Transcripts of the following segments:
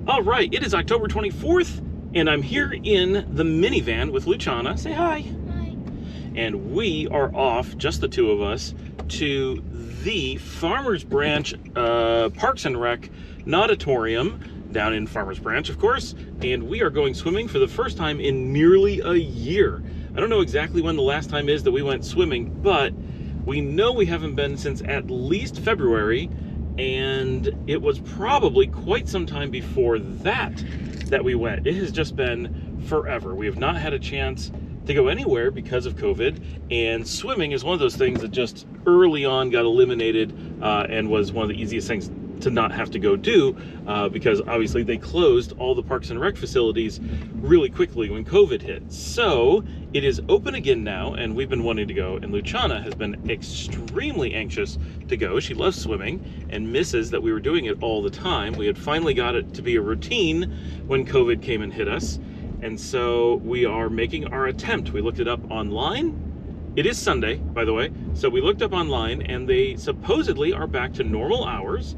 All right, it is October 24th, and I'm here in the minivan with Ciana. Say hi. Hi. And we are off, just the two of us, to the Farmers Branch Parks and Rec Nauditorium down in Farmers Branch, of course. And we are going swimming for the first time in nearly a year. I don't know exactly when the last time is that we went swimming, but we know we haven't been since at least February. And it was probably quite some time before that we went. It has just been forever. We have not had a chance to go anywhere because of COVID, and swimming is one of those things that just early on got eliminated and was one of the easiest things to not have to go do because obviously they closed all the parks and rec facilities really quickly when COVID hit. So it is open again now, and we've been wanting to go, and Ciana has been extremely anxious to go. She loves swimming and misses that we were doing it all the time. We had finally got it to be a routine when COVID came and hit us, and so we are making our attempt. We looked it up online. It is Sunday, by the way, so we looked up online, and they supposedly are back to normal hours.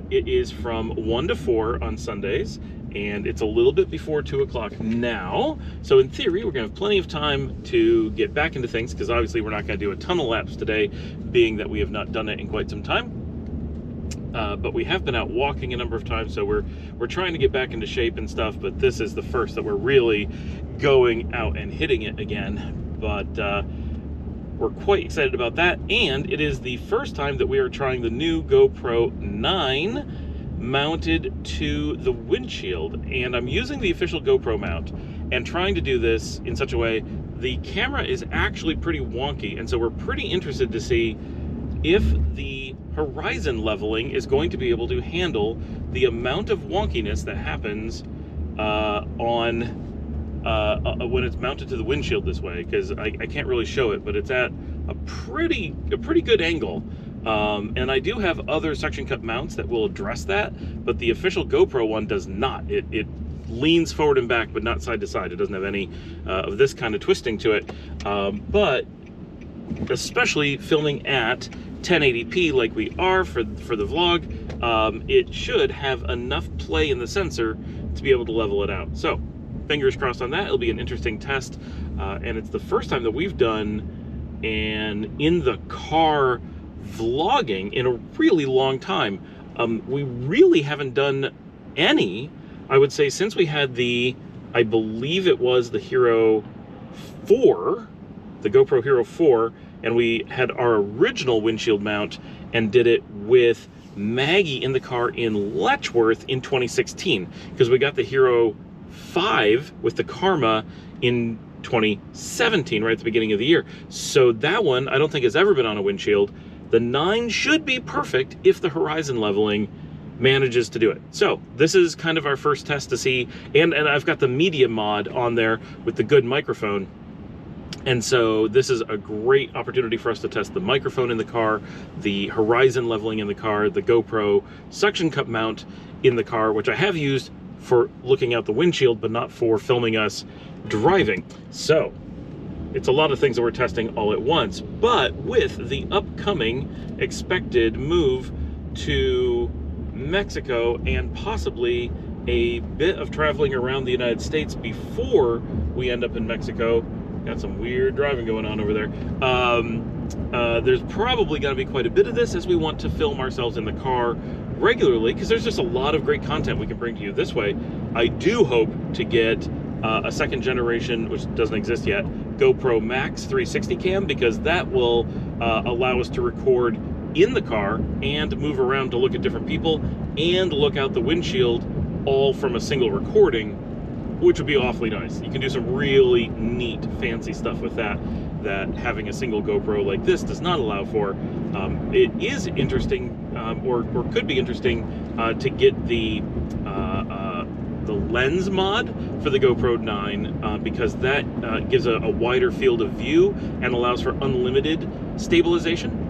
It is from 1 to 4 on Sundays, and it's a little bit before 2 o'clock now. So in theory, we're gonna have plenty of time to get back into things, because obviously we're not gonna do a ton of laps today, being that we have not done it in quite some time. But we have been out walking a number of times, so we're trying to get back into shape and stuff, but this is the first that we're really going out and hitting it again. But we're quite excited about that, and it is the first time that we are trying the new GoPro 9 mounted to the windshield, and I'm using the official GoPro mount and trying to do this in such a way. The camera is actually pretty wonky, and so we're pretty interested to see if the horizon leveling is going to be able to handle the amount of wonkiness that happens when it's mounted to the windshield this way, because I can't really show it, but it's at a pretty good angle. And I do have other suction cup mounts that will address that, but the official GoPro one does not. It leans forward and back, but not side to side. It doesn't have any of this kind of twisting to it. But especially filming at 1080p like we are for the vlog, it should have enough play in the sensor to be able to level it out. So fingers crossed on that. It'll be an interesting test, and it's the first time that we've done an in the car vlogging in a really long time. We really haven't done any, I would say, since we had the, I believe it was the Hero 4, the GoPro Hero 4, and we had our original windshield mount and did it with Maggie in the car in Letchworth in 2016, because we got the Hero 5 with the Karma in 2017, right at the beginning of the year. So that one I don't think has ever been on a windshield. The 9 should be perfect if the horizon leveling manages to do it. So this is kind of our first test to see, and I've got the media mod on there with the good microphone. And so this is a great opportunity for us to test the microphone in the car, the horizon leveling in the car, the GoPro suction cup mount in the car, which I have used for looking out the windshield, but not for filming us driving. So it's a lot of things that we're testing all at once, but with the upcoming expected move to Mexico and possibly a bit of traveling around the United States before we end up in Mexico. Got some weird driving going on over there. There's probably going to be quite a bit of this, as we want to film ourselves in the car regularly, because there's just a lot of great content we can bring to you this way. I do hope to get a second generation, which doesn't exist yet, GoPro Max 360 cam, because that will allow us to record in the car and move around to look at different people and look out the windshield all from a single recording, which would be awfully nice. You can do some really neat, fancy stuff with that having a single GoPro like this does not allow for. It is interesting, or could be interesting, to get the lens mod for the GoPro 9, because that gives a wider field of view and allows for unlimited stabilization.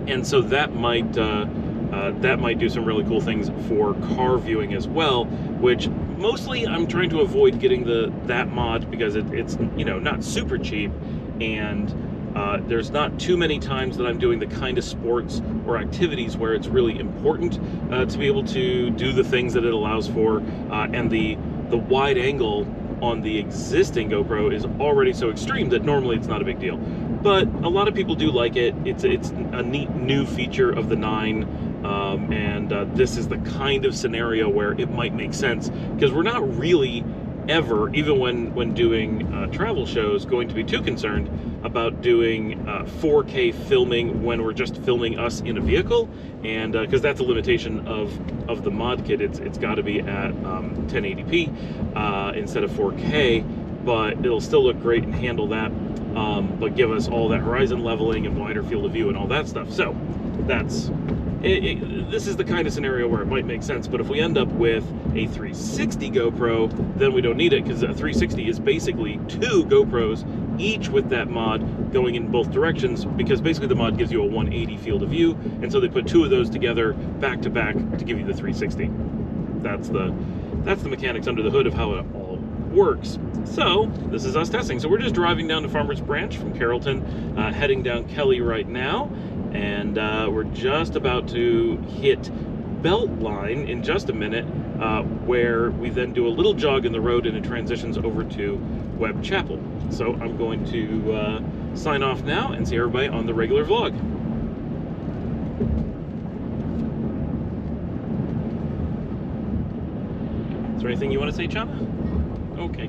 And so that might do some really cool things for car viewing as well, which mostly I'm trying to avoid getting that mod because it's not super cheap, and there's not too many times that I'm doing the kind of sports or activities where it's really important to be able to do the things that it allows for, and the wide angle on the existing GoPro is already so extreme that normally it's not a big deal. But a lot of people do like it. It's a neat new feature of the 9, and this is the kind of scenario where it might make sense, because we're not really ever, even when doing travel shows, going to be too concerned about doing 4K filming when we're just filming us in a vehicle, and because that's a limitation of the mod kit. It's got to be at 1080p instead of 4K, but it'll still look great and handle that, but give us all that horizon leveling and wider field of view and all that stuff. So that's this is the kind of scenario where it might make sense. But if we end up with a 360 GoPro, then we don't need it, because a 360 is basically 2 GoPros, each with that mod going in both directions, because basically the mod gives you a 180 field of view, and so they put 2 of those together back to back to give you the 360. That's the mechanics under the hood of how it all works. So this is us testing. So we're just driving down to Farmers Branch from Carrollton, heading down Kelly right now, and we're just about to hit Beltline in just a minute, where we then do a little jog in the road and it transitions over to Webb Chapel. So I'm going to sign off now and see everybody on the regular vlog. Is there anything you want to say, Ciana? Okay.